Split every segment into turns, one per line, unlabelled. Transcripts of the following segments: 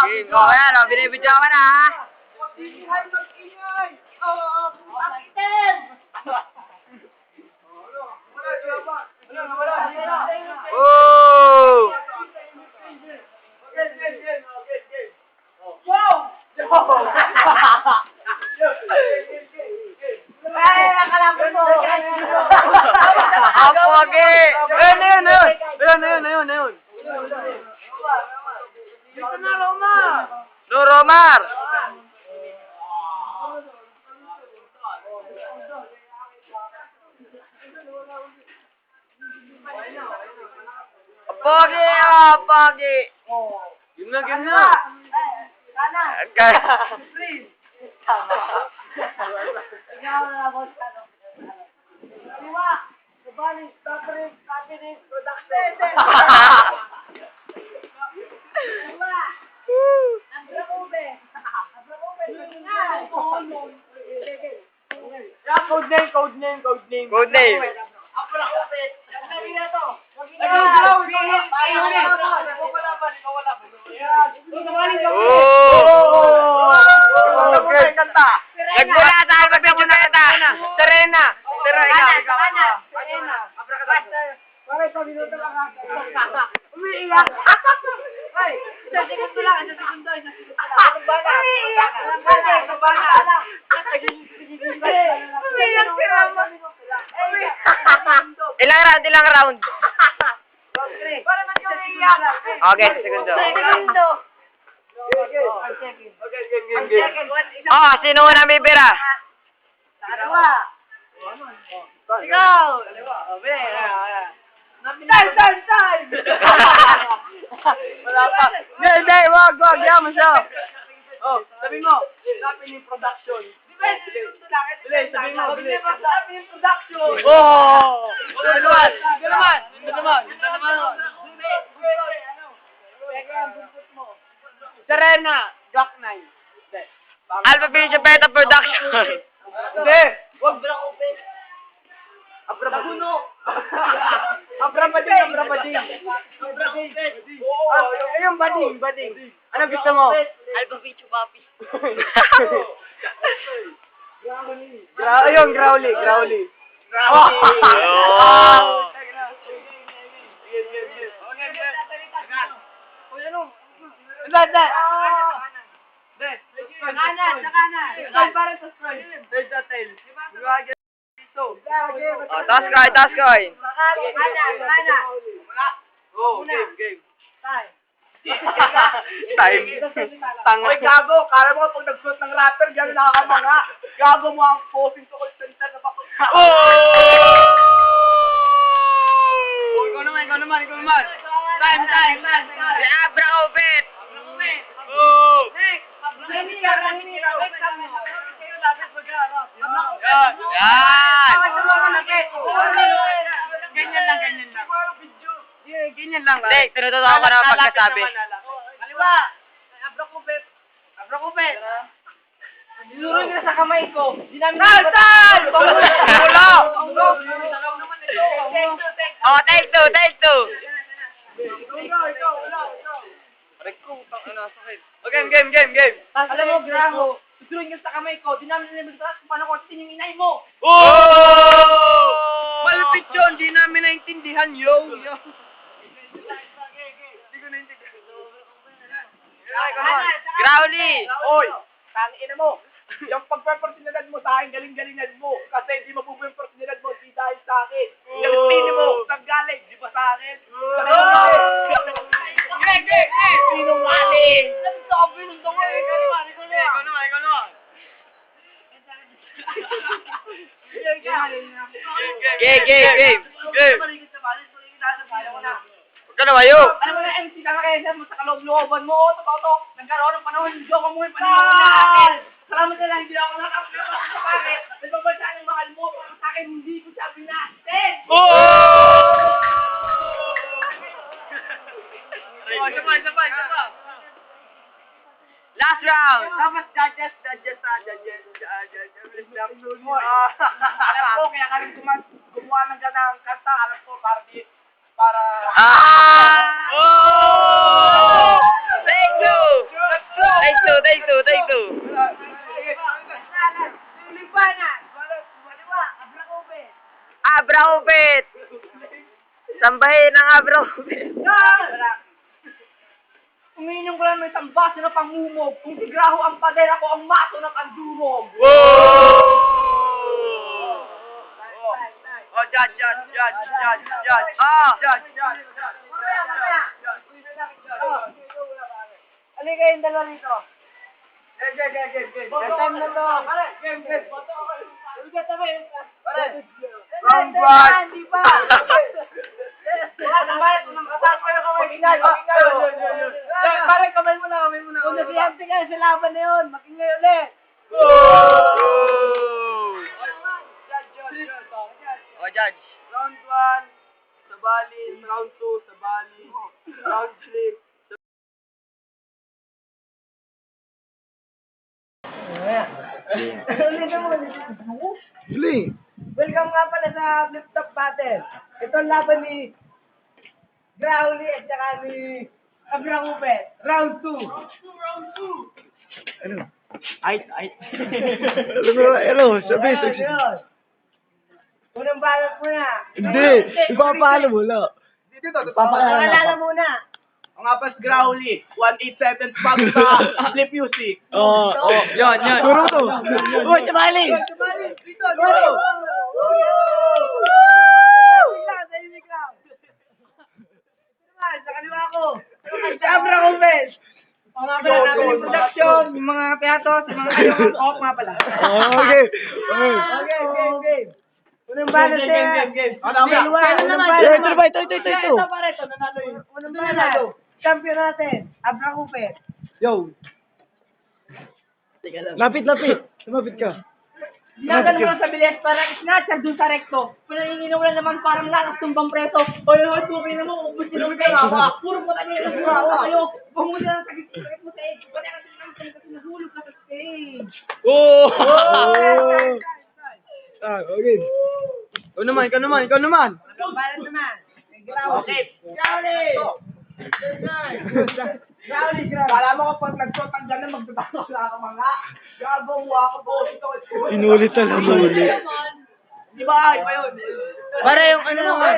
Game ko yan, binibidyo ka na ha. Oh! Apage! Ayun.
Dito na, Romar!
Romar! Apage! Game na.
Please!
Code name. Nagmula tayo pag-video na kita. Serena. Umiiyak. Isang segundo lang. Umiiyak si Rama. Ilang round? Para man yung umiiyak. Okay, segundo. Oh, sino na bibira? Ikaw! Time! Wala pa. Hindi, wag, yaman siya. Oh, sabi mo, sabi ni production. Sabi mo, sabi ni production. Oh! Ito naman. Serena, Jack 9. Alpha Beta Beta Production. Hindi, wag Black Open. Abrabaduno. Abrabading. Ayun, bading. Ano gusto mo? Alpha Beta Papi. Ayun, Growly. Task coin. Oh, game. Time. Tanga. Ay, gago. Kala mo pag nagsuot ng rapper, gano'n nakakamanga. Gago mo ang posing sa call center na bako. Oh! Ikaw naman. Time. Abra Obet. Oh! Ganyan lang. Hindi, tinututuwa ko na pagkasabi. Kaliwa! Abra Kupet! Dinuro nila sa kamay ko. Sal! Ulo! Oh, take two. Ikaw. Sakit. Game. Alam mo, Graho, tutuloy nyo sa kamay ko, di namin nalimutan kung paano ko tiniminay mo. Oh! Malapit yun, di namin naintindihan, yo. Hindi ko naintindihan. Growly! Oy, tangina mo. Yung pagpe-personalidad mo sa akin, galing-galingan mo. Kasi hindi mabubuhay yung personalidad mo, di dahil sa akin. Yung pili mo, saan galing? Di ba sa akin? Sinungaling! Sabi nung dawa eh. Ikaw naman. Game. Huwag ka na mayo. Ano mo na MC ka na kaya mo sa kaloob-looban mo? Ito, nagkaroon ng panahon, hindi ako mo yung panahon na akin. Salamat na lang, hindi ako nakakapagod sa bakit. Nagbabasa ng mahal mo, para sa akin, hindi ko siya binasin. Sabay.
Last round.
Tapos judges. Alam ko, kaya kami gumawa ng ganang kanta. Alam ko, para...
Oh! Take two. Take two.
Limpanan!
Abra Upit. Sambahin ng Abra Upit.
Umiinom ko lang ng isang baso na pangumog. Kung si Graho ang pader, ako ang maso na pandurog.
Oh, judge.
Halika kayong dalawa rito. Game. Time na to. Game.
Round one.
Di ba? Parang kamay mo na. Kung nasiyante ka sa laban na yun, makingay ulit.
Oh, judge.
Round 1, sabali. Round 2, sabali. Round 3,
Welcome nga pala sa Flip Top Battle. Ito ang laban ni Growly at saka ni Abrahupet. Round 2.
Ano? Sabi.
Unang balot muna.
Hindi. Ipapalo mo lang.
Pakilala muna.
Ang apas Growly, 187 pag sa Flip Music.
Yan.
Turo to. Uy, sabali.
Go! Sa kaliwa ko. Si Abrahupet. O nga pala natin yung production, yung mga piatos, yung mga ayong off nga pala.
Okay.
Game. Unang balot siya.
Ito.
Unang balot. Champion natin, Abrahupet.
Yo. Lapit. Lumapit ka.
Ginagano mo lang sa bilis para snatcher dun sa recto. Pinanginginom lang naman parang lakas tumbang preso. Oy, tukoy na mo, ubus sila mo kayo. Puro mo tayo ng burawa kayo. Huwag mo na lang sa sakit mo sa edge. Wala ka sila naman kasi nahulog ka sa stage.
Okay. Ikaw naman.
Balat naman. Okay. Growly. Kala mo kapag nagshot ang gano'n, magtatapos na ako mga. Gagawin mo ako po.
Inulit na lang ulit.
Di ba? Iba yun.
Para yung ano nga.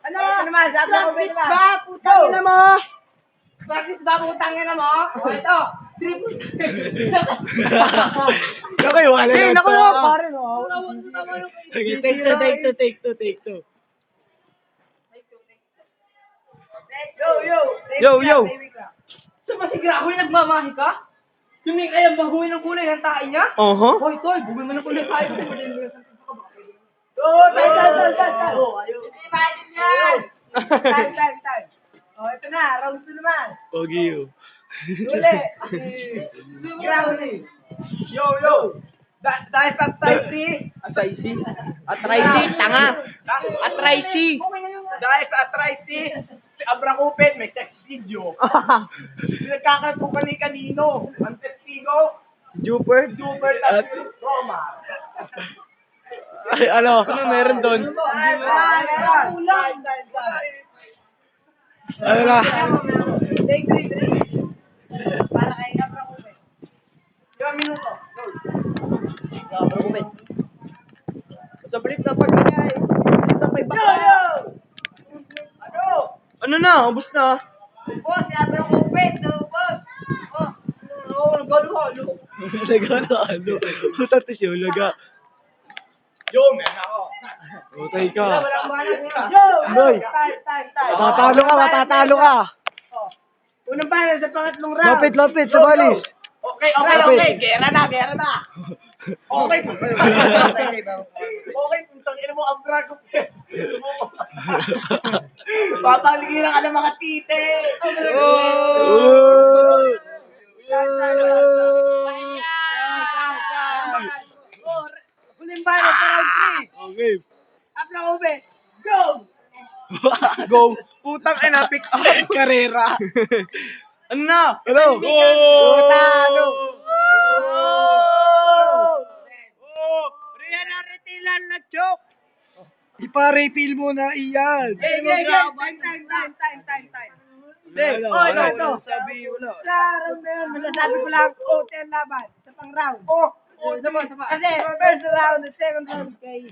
Ano naman? Sabi ko ba? Putang ina mo! Practice ba? Putang ina mo? Ito.
Okay, wala na.
Naku, pare no.
Take two.
Yo. Sa masigra ako yung nagmamahi ka? Sumikay ang baguhin ng kulay ng tae niya? Hoy, Toy, bugin mo ng kulay tayo. Time. Ito na, round 2 naman.
Pogi you.
Uli. Growly. Yo. Dahil sa
Atraisi,
Tanga. Atraisi.
Dahil sa arthritis, si Abrahupet may text video. Pinagkakalat ko kanino. Ang testigo,
Jupert.
at Roma.
Ay, ano meron doon? Ano na?
Take 3. Para kay Abrahupet. 2 minuto.
Sa brief na pagkakay. Sa may baka. Ano na? Ubus na.
Boss, si Abrahupet. Boss. Nagano-halo.
Nagano. Puta to siya, laga.
Yo, man ako.
Utay ka.
Yo!
Boy.
Time.
Matatalo ka.
Unang panel sa pangatlong round.
Lapit, sa balis.
Okay. Gera na. Okay. Puntang ina mo, Abrahupet. Papaligiran ka ng mga tite. Huling panel sa round 3.
Okay.
Abrahupet, go!
Go. Putang ina, pick up. Karera.
Ano na?
Hello?
Talo.
Riyan ang retilan na joke. Ipa-refill mo na iyan.
Time.
Wala sabi, wala.
Masasabi ko lang, hotel laban. Sa pang round. Kasi, first round, the second round kay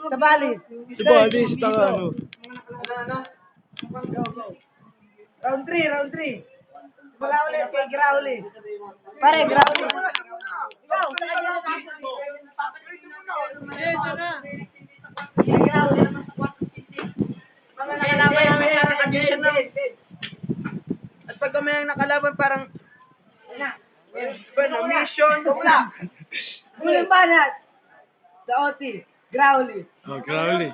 Sabalis.
Sabalis, tanga, ano.
Round 3. Wala ulit kay Growly. Pare, Growly. Ikaw, sa kanya.
Mga nakalaban may condition na. At pag may nakalaban parang
Mission.
Unang banat. Sa OT. Growly.
Oh, grabe.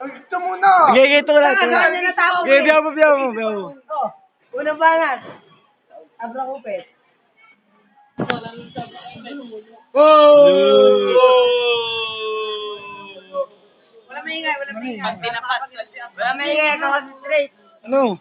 Ito muna. Okay, ito lang.
Saan na natapos?
Okay, biyaw mo.
Oh, unang banat. Abra Kupet. Wala maingay. Wala maingay. Ako kasi straight.
Ano?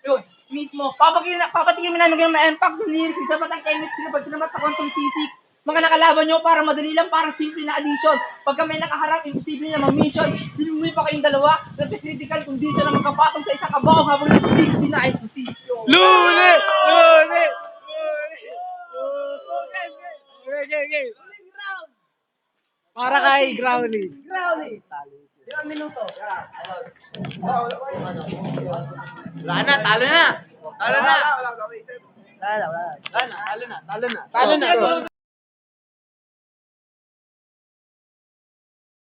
Yun, mismo. Papatigin namin ng ma-impact ng lyrics. Isa pa tang chemistry sila pag sinamat sa quantum physics. Mga nakalaban nyo, parang madali lang, parang simple na addition. Pagka may nakaharap, imposible na mag-mission. Sinumuwi pa kayong dalawa, critical condition na magkapatong sa isang kabaong habang nag-60 na exposition.
Luli! Okay. Para kay Growly.
Growly. 1 minuto.
wala na, talo na.
Wala.
Talo na.